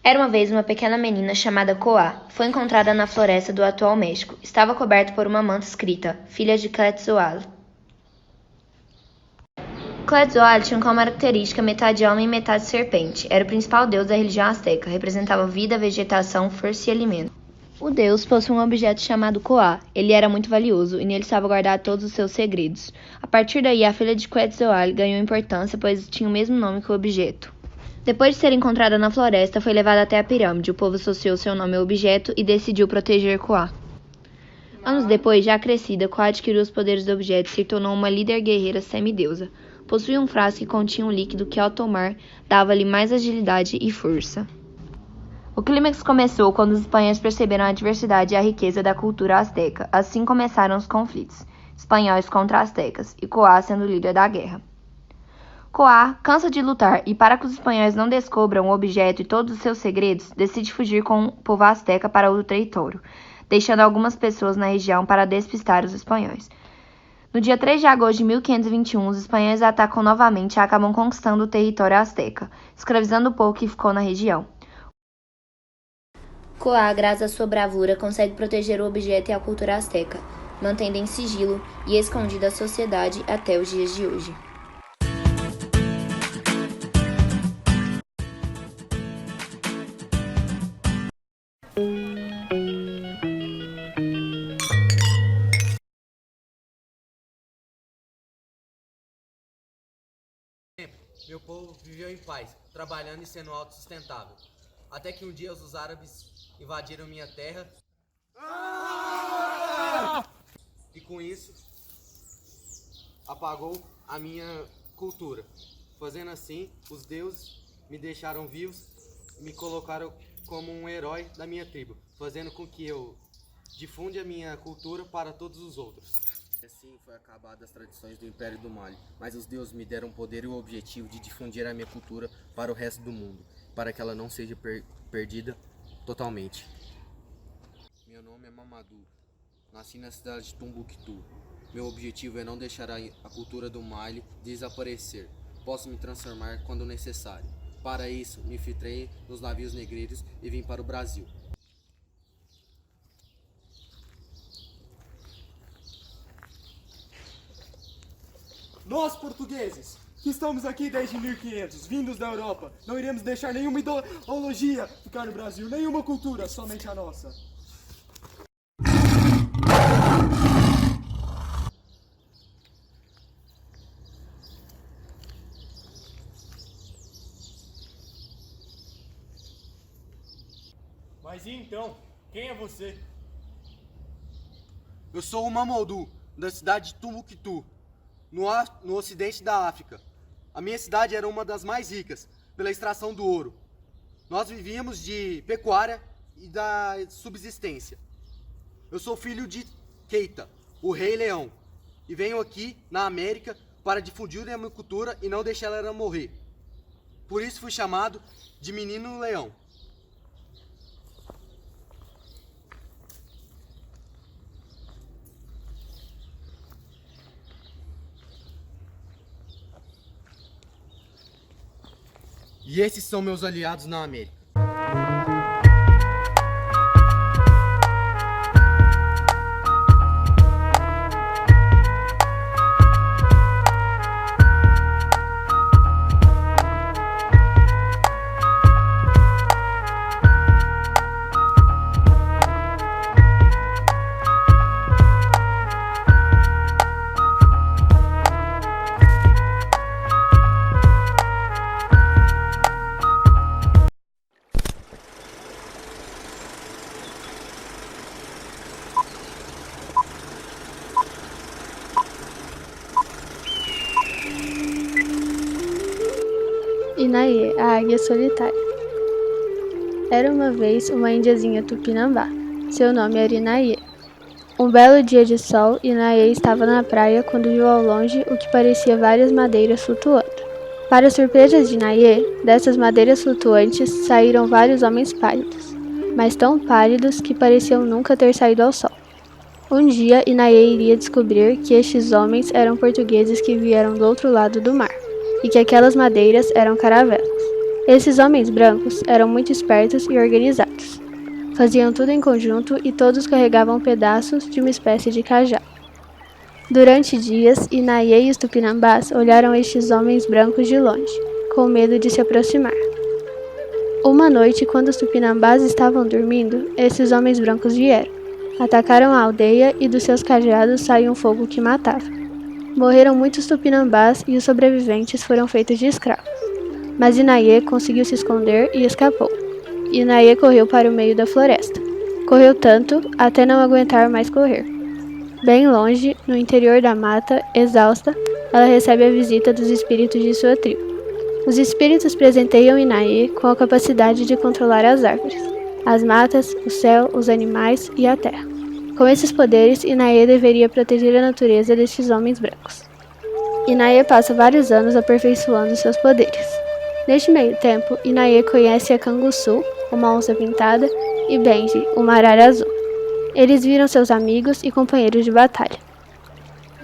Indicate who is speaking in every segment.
Speaker 1: Era uma vez uma pequena menina chamada Coá. Foi encontrada na floresta do atual México. Estava coberta por uma manta escrita, filha de Quetzalcoatl. Quetzalcoatl tinha como característica metade homem e metade serpente. Era o principal deus da religião asteca. Representava vida, vegetação, força e alimento. O deus possuía um objeto chamado Coá. Ele era muito valioso e nele estava guardado todos os seus segredos. A partir daí, a filha de Quetzalcoatl ganhou importância, pois tinha o mesmo nome que o objeto. Depois de ser encontrada na floresta, foi levada até a pirâmide. O povo associou seu nome ao objeto e decidiu proteger Coá. Anos depois, já crescida, Coá adquiriu os poderes do objeto e se tornou uma líder guerreira semideusa. Possuía um frasco que continha um líquido que, ao tomar, dava-lhe mais agilidade e força. O clímax começou quando os espanhóis perceberam a diversidade e a riqueza da cultura asteca. Assim começaram os conflitos, espanhóis contra astecas, e Coá sendo o líder da guerra. Coá cansa de lutar e, para que os espanhóis não descubram o objeto e todos os seus segredos, decide fugir com o povo asteca para outro território, deixando algumas pessoas na região para despistar os espanhóis. No dia 3 de agosto de 1521, os espanhóis atacam novamente e acabam conquistando o território asteca, escravizando o povo que ficou na região. Coá, graças à sua bravura, consegue proteger o objeto e a cultura asteca, mantendo em sigilo e escondida a sociedade até os dias de hoje.
Speaker 2: Meu povo viveu em paz, trabalhando e sendo autossustentável. Até que um dia os árabes invadiram minha terra e com isso apagou a minha cultura. Fazendo assim, os deuses me deixaram vivos e me colocaram como um herói da minha tribo, fazendo com que eu difunda a minha cultura para todos os outros. Assim foi acabada as tradições do Império do Mali, mas os deuses me deram o poder e o objetivo de difundir a minha cultura para o resto do mundo, para que ela não seja perdida totalmente. Meu nome é Mamadou, nasci na cidade de Tombuctu. Meu objetivo é não deixar a cultura do Mali desaparecer. Posso me transformar quando necessário. Para isso, me infiltrei nos navios negreiros e vim para o Brasil.
Speaker 3: Nós, portugueses, que estamos aqui desde 1500, vindos da Europa, não iremos deixar nenhuma ideologia ficar no Brasil, nenhuma cultura, somente a nossa.
Speaker 4: Mas e então? Quem é você?
Speaker 2: Eu sou o Mamadou, da cidade de Tombuctu, no ocidente da África. A minha cidade era uma das mais ricas, pela extração do ouro. Nós vivíamos de pecuária e da subsistência. Eu sou filho de Keita, o Rei Leão, e venho aqui, na América, para difundir a minha cultura e não deixar ela morrer. Por isso fui chamado de Menino Leão. E esses são meus aliados na América.
Speaker 5: Inaê, a águia solitária. Era uma vez uma índiazinha tupinambá. Seu nome era Inaê. Um belo dia de sol, Inaê estava na praia quando viu ao longe o que parecia várias madeiras flutuando. Para surpresa de Inaê, dessas madeiras flutuantes saíram vários homens pálidos, mas tão pálidos que pareciam nunca ter saído ao sol. Um dia, Inaê iria descobrir que estes homens eram portugueses que vieram do outro lado do mar, e que aquelas madeiras eram caravelas. Esses homens brancos eram muito espertos e organizados. Faziam tudo em conjunto e todos carregavam pedaços de uma espécie de cajado. Durante dias, Inayê e os Tupinambás olharam estes homens brancos de longe, com medo de se aproximar. Uma noite, quando os Tupinambás estavam dormindo, esses homens brancos vieram. Atacaram a aldeia e dos seus cajados saiu um fogo que matava. Morreram muitos Tupinambás e os sobreviventes foram feitos de escravos. Mas Inayê conseguiu se esconder e escapou. Inayê correu para o meio da floresta. Correu tanto até não aguentar mais correr. Bem longe, no interior da mata, exausta, ela recebe a visita dos espíritos de sua tribo. Os espíritos presenteiam Inayê com a capacidade de controlar as árvores, as matas, o céu, os animais e a terra. Com esses poderes, Inayê deveria proteger a natureza destes homens brancos. Inayê passa vários anos aperfeiçoando seus poderes. Neste meio tempo, Inayê conhece a Canguçu, uma onça pintada, e Benji, uma arara azul. Eles viram seus amigos e companheiros de batalha.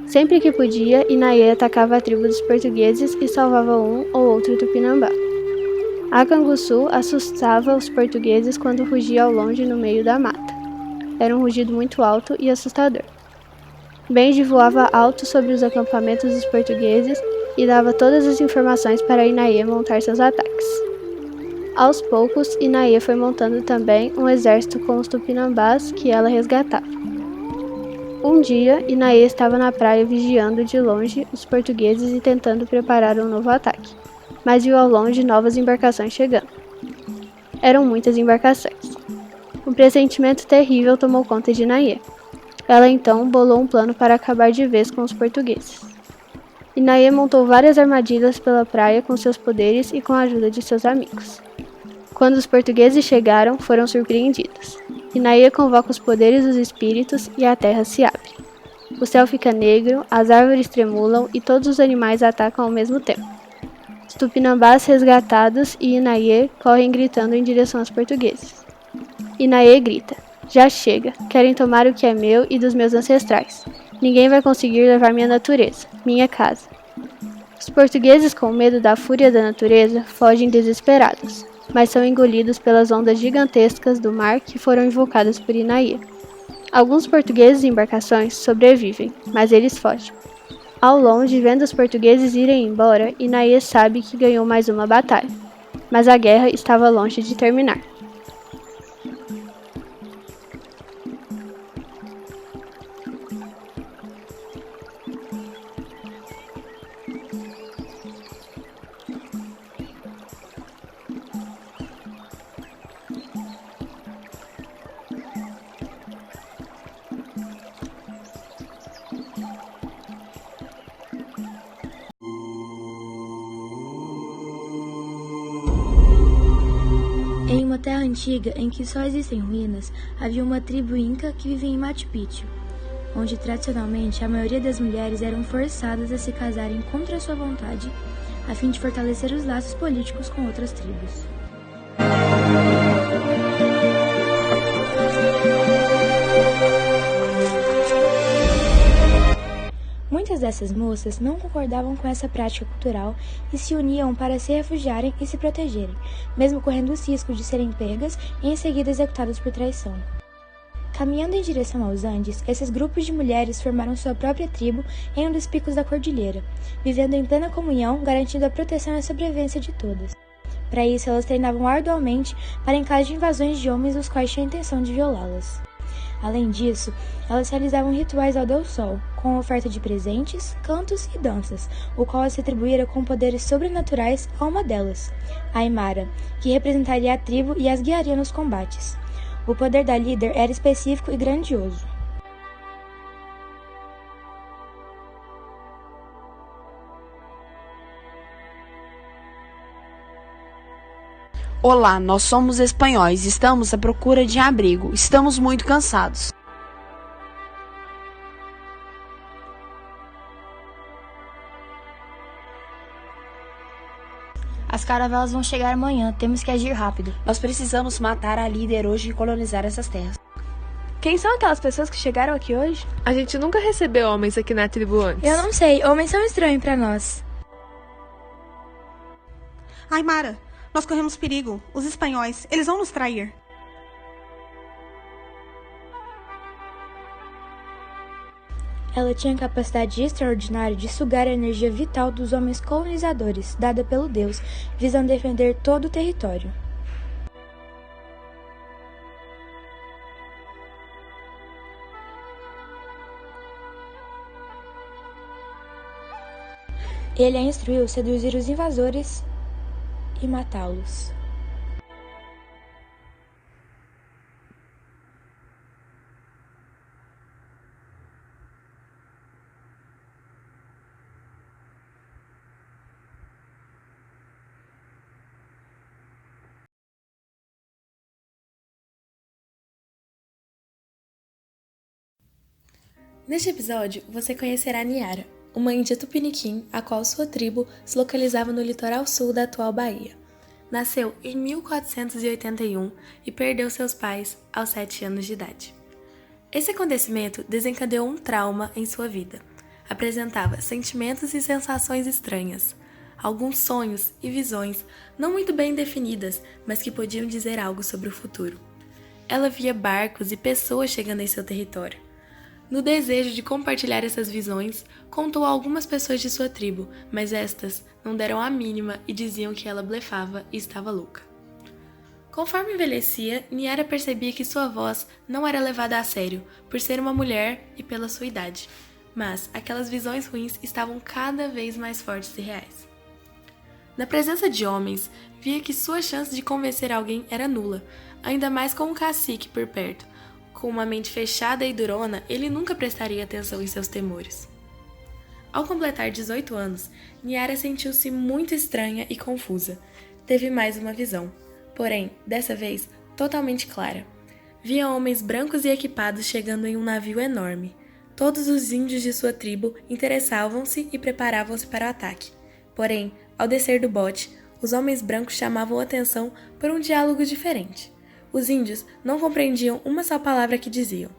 Speaker 5: Sempre que podia, Inayê atacava a tribo dos portugueses e salvava um ou outro Tupinambá. A Canguçu assustava os portugueses quando rugia ao longe no meio da mata. Era um rugido muito alto e assustador. Benji voava alto sobre os acampamentos dos portugueses e dava todas as informações para Inayê montar seus ataques. Aos poucos, Inayê foi montando também um exército com os Tupinambás que ela resgatava. Um dia, Inayê estava na praia vigiando de longe os portugueses e tentando preparar um novo ataque, mas viu ao longe novas embarcações chegando. Eram muitas embarcações. Um pressentimento terrível tomou conta de Inayê. Ela então bolou um plano para acabar de vez com os portugueses. Inayê montou várias armadilhas pela praia com seus poderes e com a ajuda de seus amigos. Quando os portugueses chegaram, foram surpreendidos. Inayê convoca os poderes dos espíritos e a terra se abre. O céu fica negro, as árvores tremulam e todos os animais atacam ao mesmo tempo. Os Tupinambás resgatados e Inayê correm gritando em direção aos portugueses. Inayê grita: "Já chega, querem tomar o que é meu e dos meus ancestrais. Ninguém vai conseguir levar minha natureza, minha casa." Os portugueses, com medo da fúria da natureza, fogem desesperados, mas são engolidos pelas ondas gigantescas do mar que foram invocadas por Inayê. Alguns portugueses e embarcações sobrevivem, mas eles fogem. Ao longe, vendo os portugueses irem embora, Inayê sabe que ganhou mais uma batalha, mas a guerra estava longe de terminar.
Speaker 6: Em uma terra antiga em que só existem ruínas, havia uma tribo inca que vivia em Machu Picchu, onde tradicionalmente a maioria das mulheres eram forçadas a se casarem contra sua vontade, a fim de fortalecer os laços políticos com outras tribos. Muitas dessas moças não concordavam com essa prática cultural e se uniam para se refugiarem e se protegerem, mesmo correndo o risco de serem pegas e em seguida executadas por traição. Caminhando em direção aos Andes, esses grupos de mulheres formaram sua própria tribo em um dos picos da cordilheira, vivendo em plena comunhão, garantindo a proteção e a sobrevivência de todas. Para isso, elas treinavam arduamente para em caso de invasões de homens os quais tinham a intenção de violá-las. Além disso, elas realizavam rituais ao Deus Sol, com a oferta de presentes, cantos e danças, o qual as atribuíra com poderes sobrenaturais a uma delas, a Aymara, que representaria a tribo e as guiaria nos combates. O poder da líder era específico e grandioso.
Speaker 7: Olá, nós somos espanhóis, estamos à procura de abrigo, estamos muito cansados.
Speaker 6: As caravelas vão chegar amanhã, temos que agir rápido.
Speaker 7: Nós precisamos matar a líder hoje e colonizar essas terras.
Speaker 5: Quem são aquelas pessoas que chegaram aqui hoje?
Speaker 8: A gente nunca recebeu homens aqui na tribo antes.
Speaker 6: Eu não sei, homens são estranhos para nós.
Speaker 9: Aymara, Nós corremos perigo. Os espanhóis, eles vão nos trair.
Speaker 6: Ela tinha a capacidade extraordinária de sugar a energia vital dos homens colonizadores, dada pelo Deus, visando defender todo o território. Ele a instruiu a seduzir os invasores e matá-los.
Speaker 10: Neste episódio, você conhecerá Niara, uma índia tupiniquim, a qual sua tribo se localizava no litoral sul da atual Bahia. Nasceu em 1481 e perdeu seus pais aos 7 anos de idade. Esse acontecimento desencadeou um trauma em sua vida. Apresentava sentimentos e sensações estranhas, alguns sonhos e visões não muito bem definidas, mas que podiam dizer algo sobre o futuro. Ela via barcos e pessoas chegando em seu território. No desejo de compartilhar essas visões, contou a algumas pessoas de sua tribo, mas estas não deram a mínima e diziam que ela blefava e estava louca. Conforme envelhecia, Niara percebia que sua voz não era levada a sério, por ser uma mulher e pela sua idade, mas aquelas visões ruins estavam cada vez mais fortes e reais. Na presença de homens, via que sua chance de convencer alguém era nula, ainda mais com um cacique por perto. Com uma mente fechada e durona, ele nunca prestaria atenção em seus temores. Ao completar 18 anos, Niara sentiu-se muito estranha e confusa. Teve mais uma visão, porém, dessa vez, totalmente clara. Via homens brancos e equipados chegando em um navio enorme. Todos os índios de sua tribo interessavam-se e preparavam-se para o ataque. Porém, ao descer do bote, os homens brancos chamavam atenção por um diálogo diferente. Os índios não compreendiam uma só palavra que diziam.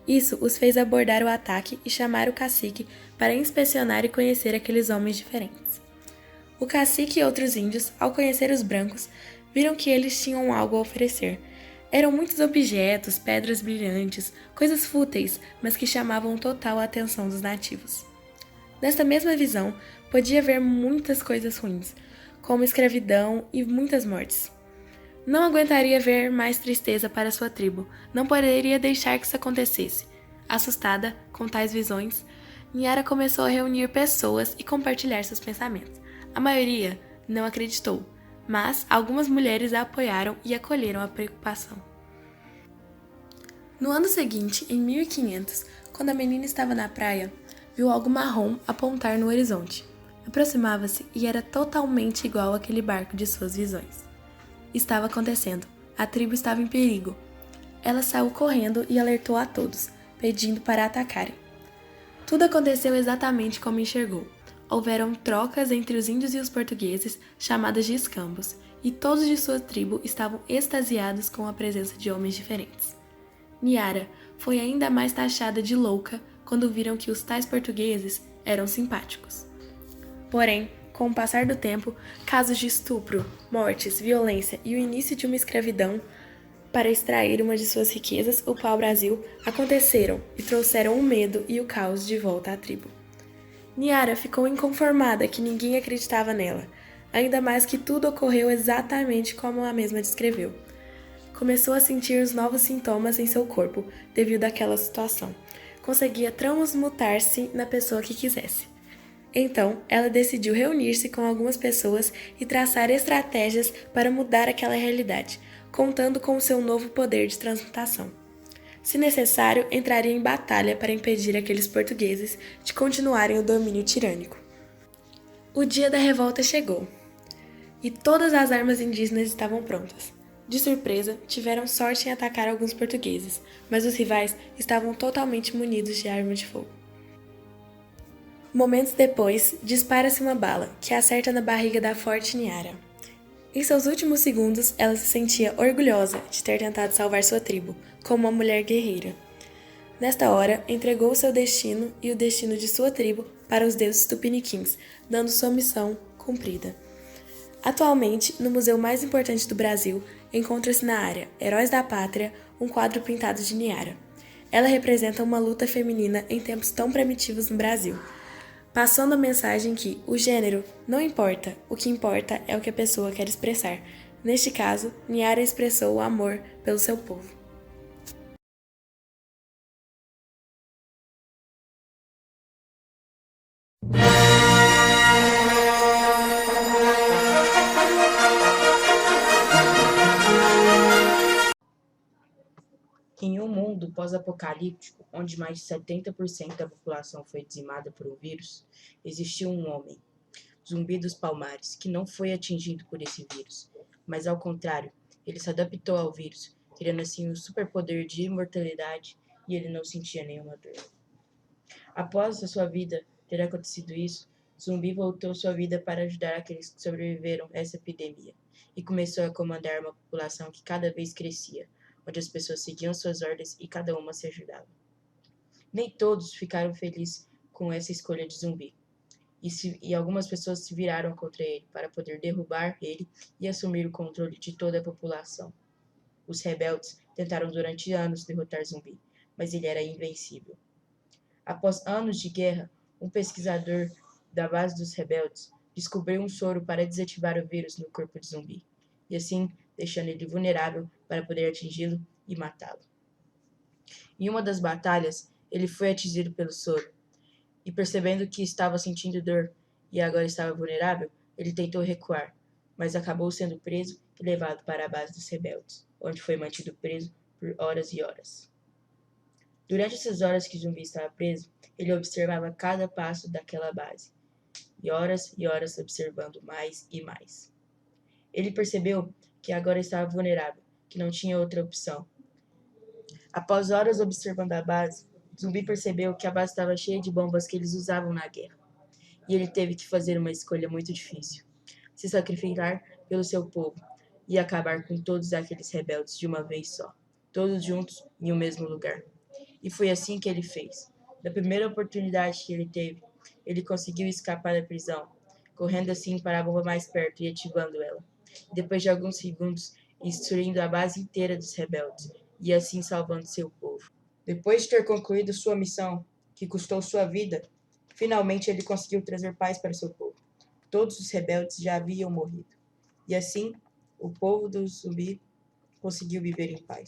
Speaker 10: Isso os fez abordar o ataque e chamar o cacique para inspecionar e conhecer aqueles homens diferentes. O cacique e outros índios, ao conhecer os brancos, viram que eles tinham algo a oferecer. Eram muitos objetos, pedras brilhantes, coisas fúteis, mas que chamavam total a atenção dos nativos. Nesta mesma visão, podia ver muitas coisas ruins, como escravidão e muitas mortes. Não aguentaria ver mais tristeza para sua tribo, não poderia deixar que isso acontecesse. Assustada com tais visões, Niara começou a reunir pessoas e compartilhar seus pensamentos. A maioria não acreditou, mas algumas mulheres a apoiaram e acolheram a preocupação. No ano seguinte, em 1500, quando a menina estava na praia, viu algo marrom apontar no horizonte. Aproximava-se e era totalmente igual àquele barco de suas visões. Estava acontecendo. A tribo estava em perigo. Ela saiu correndo e alertou a todos, pedindo para atacarem. Tudo aconteceu exatamente como enxergou. Houveram trocas entre os índios e os portugueses, chamadas de escambos, e todos de sua tribo estavam extasiados com a presença de homens diferentes. Niara foi ainda mais taxada de louca quando viram que os tais portugueses eram simpáticos. Porém, com o passar do tempo, casos de estupro, mortes, violência e o início de uma escravidão para extrair uma de suas riquezas, o pau-brasil, aconteceram e trouxeram o medo e o caos de volta à tribo. Niara ficou inconformada que ninguém acreditava nela, ainda mais que tudo ocorreu exatamente como a mesma descreveu. Começou a sentir os novos sintomas em seu corpo devido àquela situação. Conseguia transmutar-se na pessoa que quisesse. Então, ela decidiu reunir-se com algumas pessoas e traçar estratégias para mudar aquela realidade, contando com o seu novo poder de transmutação. Se necessário, entraria em batalha para impedir aqueles portugueses de continuarem o domínio tirânico. O dia da revolta chegou, e todas as armas indígenas estavam prontas. De surpresa, tiveram sorte em atacar alguns portugueses, mas os rivais estavam totalmente munidos de arma de fogo. Momentos depois, dispara-se uma bala, que acerta na barriga da forte Niara. Em seus últimos segundos, ela se sentia orgulhosa de ter tentado salvar sua tribo, como uma mulher guerreira. Nesta hora, entregou seu destino e o destino de sua tribo para os deuses tupiniquins, dando sua missão cumprida. Atualmente, no museu mais importante do Brasil, encontra-se na área Heróis da Pátria um quadro pintado de Niara. Ela representa uma luta feminina em tempos tão primitivos no Brasil, passando a mensagem que o gênero não importa, o que importa é o que a pessoa quer expressar. Neste caso, Niara expressou o amor pelo seu povo.
Speaker 11: Em um mundo pós-apocalíptico, onde mais de 70% da população foi dizimada por um vírus, existiu um homem, Zumbi dos Palmares, que não foi atingido por esse vírus, mas ao contrário, ele se adaptou ao vírus, criando assim um superpoder de imortalidade e ele não sentia nenhuma dor. Após a sua vida ter acontecido isso, Zumbi voltou sua vida para ajudar aqueles que sobreviveram a essa epidemia e começou a comandar uma população que cada vez crescia, onde as pessoas seguiam suas ordens e cada uma se ajudava. Nem todos ficaram felizes com essa escolha de Zumbi, e algumas pessoas se viraram contra ele para poder derrubar ele e assumir o controle de toda a população. Os rebeldes tentaram durante anos derrotar Zumbi, mas ele era invencível. Após anos de guerra, um pesquisador da base dos rebeldes descobriu um soro para desativar o vírus no corpo de Zumbi, e assim deixando ele vulnerável para poder atingi-lo e matá-lo. Em uma das batalhas, ele foi atingido pelo soro, e percebendo que estava sentindo dor e agora estava vulnerável, ele tentou recuar, mas acabou sendo preso e levado para a base dos rebeldes, onde foi mantido preso por horas e horas. Durante essas horas que Zumbi estava preso, ele observava cada passo daquela base, e horas observando mais e mais. Ele percebeu que agora estava vulnerável, que não tinha outra opção. Após horas observando a base, Zumbi percebeu que a base estava cheia de bombas que eles usavam na guerra. E ele teve que fazer uma escolha muito difícil: se sacrificar pelo seu povo e acabar com todos aqueles rebeldes de uma vez só, todos juntos em um mesmo lugar. E foi assim que ele fez. Na primeira oportunidade que ele teve, ele conseguiu escapar da prisão, correndo assim para a bomba mais perto e ativando ela. Depois de alguns segundos, destruindo a base inteira dos rebeldes, e assim salvando seu povo. Depois de ter concluído sua missão, que custou sua vida, finalmente ele conseguiu trazer paz para seu povo. Todos os rebeldes já haviam morrido. E assim, o povo do Zumbi conseguiu viver em paz.